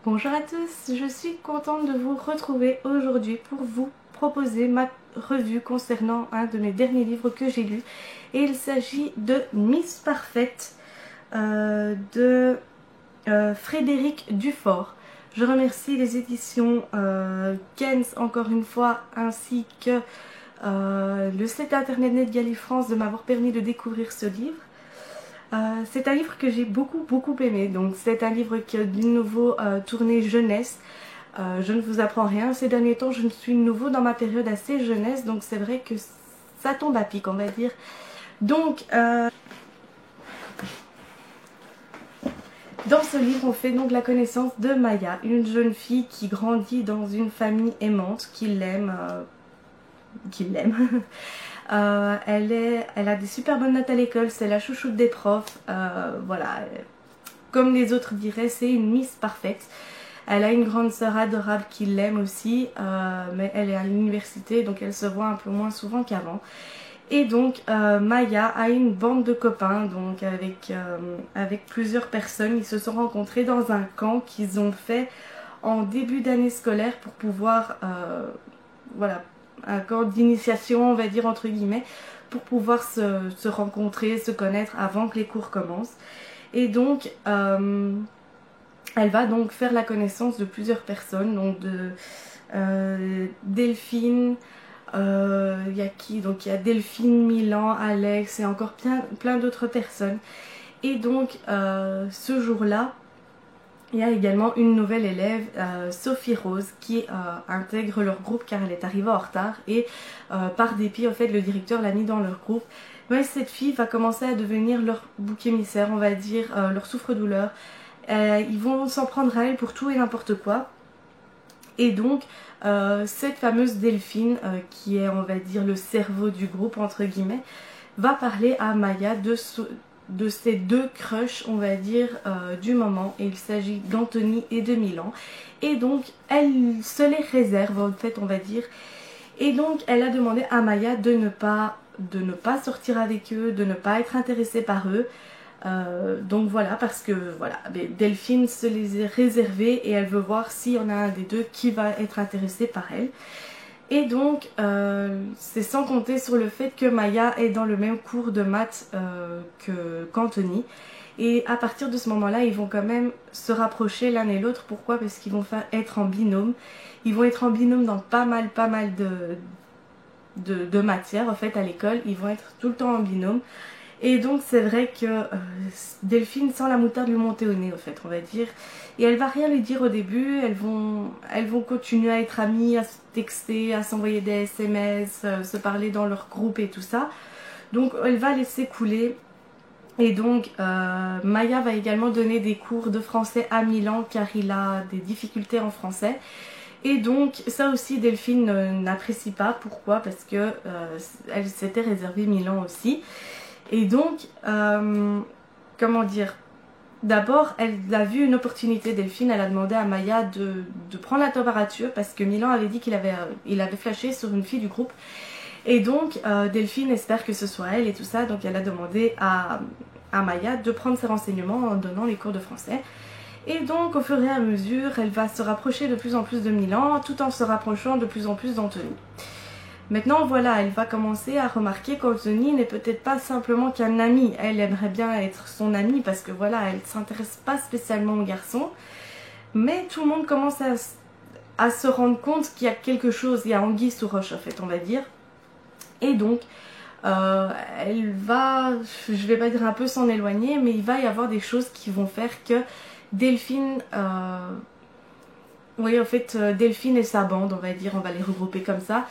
Bonjour à tous, je suis contente de vous retrouver aujourd'hui pour vous proposer ma revue concernant un de mes derniers livres que j'ai lu. Et il s'agit de Miss Parfaite de Frédéric Dufort. Je remercie les éditions Kenz encore une fois ainsi que le site internet NetGalley France de m'avoir permis de découvrir ce livre. C'est un livre que j'ai beaucoup aimé, donc c'est un livre qui est de nouveau tourné jeunesse. Je ne vous apprends rien, ces derniers temps je suis de nouveau dans ma période assez jeunesse, donc c'est vrai que ça tombe à pic on va dire. Donc dans ce livre on fait donc la connaissance de Maya, une jeune fille qui grandit dans une famille aimante, qui l'aime. Elle a des super bonnes notes à l'école, c'est la chouchoute des profs, voilà, comme les autres diraient, c'est une Miss Parfaite. Elle a une grande sœur adorable qui l'aime aussi, mais elle est à l'université donc elle se voit un peu moins souvent qu'avant. Et donc Maya a une bande de copains, donc avec plusieurs personnes. Ils se sont rencontrés dans un camp qu'ils ont fait en début d'année scolaire pour pouvoir, voilà, un camp d'initiation on va dire entre guillemets, pour pouvoir se rencontrer, se connaître avant que les cours commencent. Et donc elle va donc faire la connaissance de plusieurs personnes, donc de Delphine, il y a qui? Donc il y a Delphine, Milan, Alex et encore plein d'autres personnes. Et donc ce jour-là, il y a également une nouvelle élève, Sophie Rose, qui intègre leur groupe car elle est arrivée en retard et par dépit, en fait, le directeur l'a mis dans leur groupe. Mais cette fille va commencer à devenir leur bouc émissaire, on va dire, leur souffre-douleur. Ils vont s'en prendre à elle pour tout et n'importe quoi. Et donc, cette fameuse Delphine, qui est, on va dire, le cerveau du groupe, entre guillemets, va parler à Maya de ces deux crushs on va dire du moment, et il s'agit d'Anthony et de Milan, et donc elle se les réserve en fait on va dire. Et donc elle a demandé à Maya de ne pas sortir avec eux, de ne pas être intéressée par eux, donc voilà, parce que voilà, Delphine se les est réservées et elle veut voir s'il y en a un des deux qui va être intéressé par elle. Et donc, c'est sans compter sur le fait que Maya est dans le même cours de maths qu'Anthony. Et à partir de ce moment-là, ils vont quand même se rapprocher l'un et l'autre. Pourquoi? Parce qu'ils vont être en binôme. Ils vont être en binôme dans pas mal de matières en fait à l'école. Ils vont être tout le temps en binôme. Et donc c'est vrai que Delphine sent la moutarde lui monter au nez en fait on va dire. Et elle va rien lui dire au début, elles vont continuer à être amies, à se texter, à s'envoyer des SMS, se parler dans leur groupe et tout ça. Donc elle va laisser couler. Et donc Maya va également donner des cours de français à Milan car il a des difficultés en français. Et donc ça aussi Delphine n'apprécie pas. Pourquoi? Parce que elle s'était réservée Milan aussi. Et donc, comment dire, d'abord elle a vu une opportunité, Delphine, elle a demandé à Maya de prendre la température parce que Milan avait dit qu'il avait flashé sur une fille du groupe. Et donc Delphine espère que ce soit elle et tout ça, donc elle a demandé à Maya de prendre ses renseignements en donnant les cours de français. Et donc au fur et à mesure, elle va se rapprocher de plus en plus de Milan tout en se rapprochant de plus en plus d'Anthony. Maintenant voilà, elle va commencer à remarquer qu'Anthony n'est peut-être pas simplement qu'un ami. Elle aimerait bien être son ami parce que voilà, elle ne s'intéresse pas spécialement aux garçons. Mais tout le monde commence à se rendre compte qu'il y a quelque chose, il y a anguille sous roche en fait on va dire. Et donc elle va, je vais pas dire un peu s'en éloigner, mais il va y avoir des choses qui vont faire que Delphine... oui en fait Delphine et sa bande on va dire, on va les regrouper comme ça,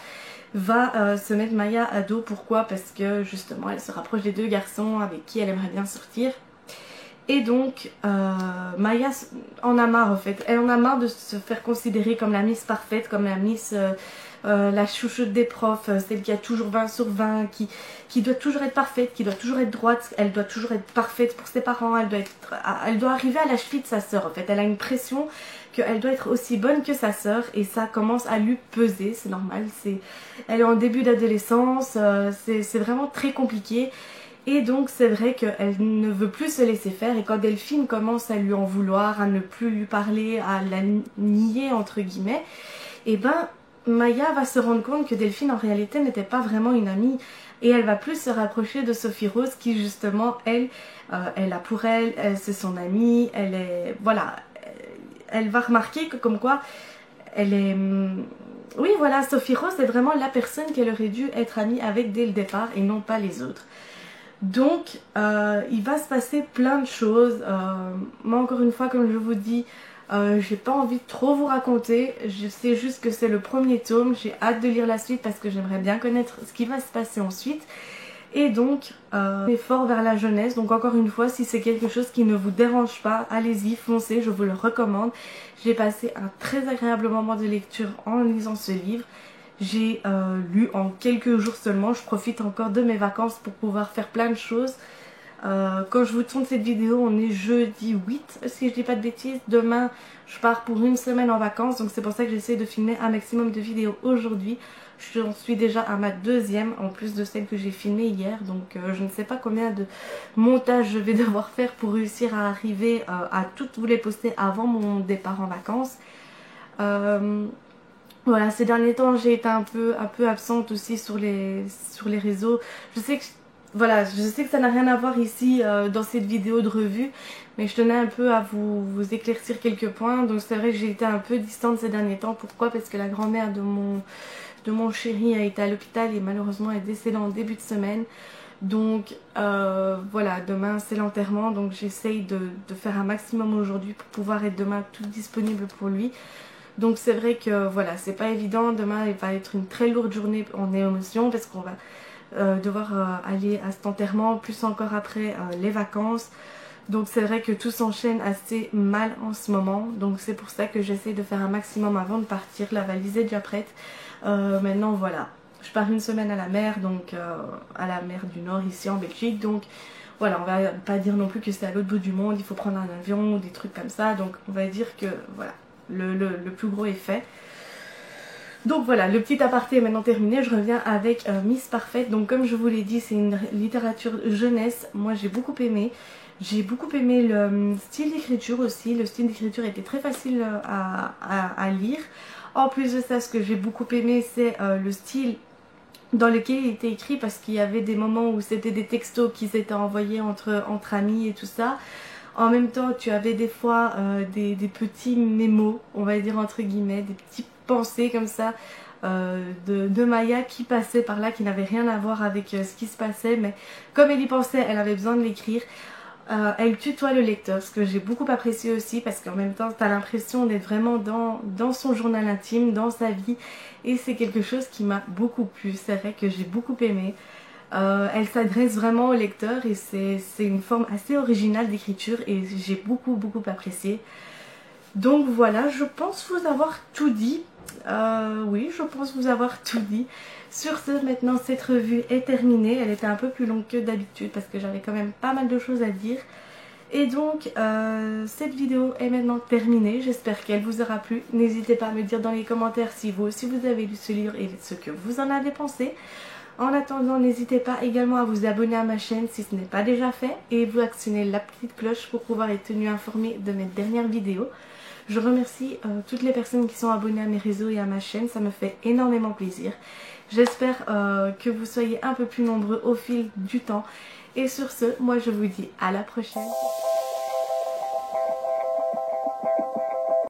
va se mettre Maya à dos. Pourquoi? Parce que justement elle se rapproche des deux garçons avec qui elle aimerait bien sortir. Et donc Maya en a marre en fait, elle en a marre de se faire considérer comme la Miss Parfaite, comme la Miss la chouchoute des profs, celle qui a toujours 20 sur 20, qui doit toujours être parfaite, qui doit toujours être droite, elle doit toujours être parfaite pour ses parents, elle doit arriver à la cheville de sa sœur en fait, elle a une pression qu'elle doit être aussi bonne que sa sœur et ça commence à lui peser, c'est normal, elle est en début d'adolescence, c'est vraiment très compliqué. Et donc c'est vrai qu'elle ne veut plus se laisser faire, et quand Delphine commence à lui en vouloir, à ne plus lui parler, à la nier entre guillemets, et ben Maya va se rendre compte que Delphine en réalité n'était pas vraiment une amie, et elle va plus se rapprocher de Sophie Rose qui justement elle a pour elle c'est son amie, elle est voilà, elle va remarquer que comme quoi elle est oui voilà, Sophie Rose est vraiment la personne qu'elle aurait dû être amie avec dès le départ et non pas les autres. Donc il va se passer plein de choses. Moi encore une fois, comme je vous dis, j'ai pas envie de trop vous raconter. Je sais juste que c'est le premier tome. J'ai hâte de lire la suite parce que j'aimerais bien connaître ce qui va se passer ensuite. Et donc effort vers la jeunesse. Donc encore une fois, si c'est quelque chose qui ne vous dérange pas, allez-y, foncez, je vous le recommande. J'ai passé un très agréable moment de lecture en lisant ce livre. J'ai lu en quelques jours seulement. Je profite encore de mes vacances pour pouvoir faire plein de choses. Quand je vous tourne cette vidéo, on est jeudi 8, si je dis pas de bêtises. Demain, je pars pour une semaine en vacances. Donc c'est pour ça que j'essaie de filmer un maximum de vidéos aujourd'hui. J'en suis déjà à ma deuxième, en plus de celle que j'ai filmée hier. Donc je ne sais pas combien de montages je vais devoir faire pour réussir à arriver à toutes vous les poster avant mon départ en vacances. Voilà, ces derniers temps j'ai été un peu absente aussi sur les réseaux. Je sais que voilà, je sais que ça n'a rien à voir ici dans cette vidéo de revue, mais je tenais un peu à vous éclaircir quelques points. Donc c'est vrai que j'ai été un peu distante ces derniers temps. Pourquoi? Parce que la grand-mère de mon chéri a été à l'hôpital et malheureusement est décédée en début de semaine. Donc voilà, demain c'est l'enterrement, donc j'essaye de faire un maximum aujourd'hui pour pouvoir être demain tout disponible pour lui. Donc c'est vrai que voilà, c'est pas évident. Demain il va être une très lourde journée en émotion parce qu'on va devoir aller à cet enterrement, plus encore après les vacances. Donc c'est vrai que tout s'enchaîne assez mal en ce moment. Donc c'est pour ça que j'essaie de faire un maximum avant de partir. La valise est déjà prête. Maintenant voilà, je pars une semaine à la mer, donc à la mer du Nord ici en Belgique. Donc voilà, on va pas dire non plus que c'est à l'autre bout du monde, il faut prendre un avion ou des trucs comme ça. Donc on va dire que voilà, le plus gros est fait. Donc voilà, le petit aparté est maintenant terminé. Je reviens avec Miss Parfaite. Donc comme je vous l'ai dit, c'est une littérature jeunesse. Moi j'ai beaucoup aimé. J'ai beaucoup aimé le style d'écriture aussi. Le style d'écriture était très facile à lire. En plus de ça, ce que j'ai beaucoup aimé, c'est le style dans lequel il était écrit, parce qu'il y avait des moments où c'était des textos qui s'étaient envoyés entre amis et tout ça. En même temps, tu avais des fois des petits mémos, on va dire entre guillemets, des petites pensées comme ça de Maya qui passait par là, qui n'avait rien à voir avec ce qui se passait, mais comme elle y pensait, elle avait besoin de l'écrire. Elle tutoie le lecteur, ce que j'ai beaucoup apprécié aussi, parce qu'en même temps tu as l'impression d'être vraiment dans son journal intime, dans sa vie, et c'est quelque chose qui m'a beaucoup plu. C'est vrai que j'ai beaucoup aimé. Elle s'adresse vraiment au lecteur et c'est une forme assez originale d'écriture et j'ai beaucoup apprécié. Donc voilà, je pense vous avoir tout dit. Oui, je pense vous avoir tout dit. Sur ce, maintenant cette revue est terminée. Elle était un peu plus longue que d'habitude parce que j'avais quand même pas mal de choses à dire. Et donc cette vidéo est maintenant terminée. J'espère qu'elle vous aura plu. N'hésitez pas à me dire dans les commentaires si vous aussi vous avez lu ce livre et ce que vous en avez pensé. En attendant, n'hésitez pas également à vous abonner à ma chaîne si ce n'est pas déjà fait et vous actionnez la petite cloche pour pouvoir être tenu informé de mes dernières vidéos. Je remercie toutes les personnes qui sont abonnées à mes réseaux et à ma chaîne, ça me fait énormément plaisir. J'espère que vous soyez un peu plus nombreux au fil du temps. Et sur ce, moi je vous dis à la prochaine.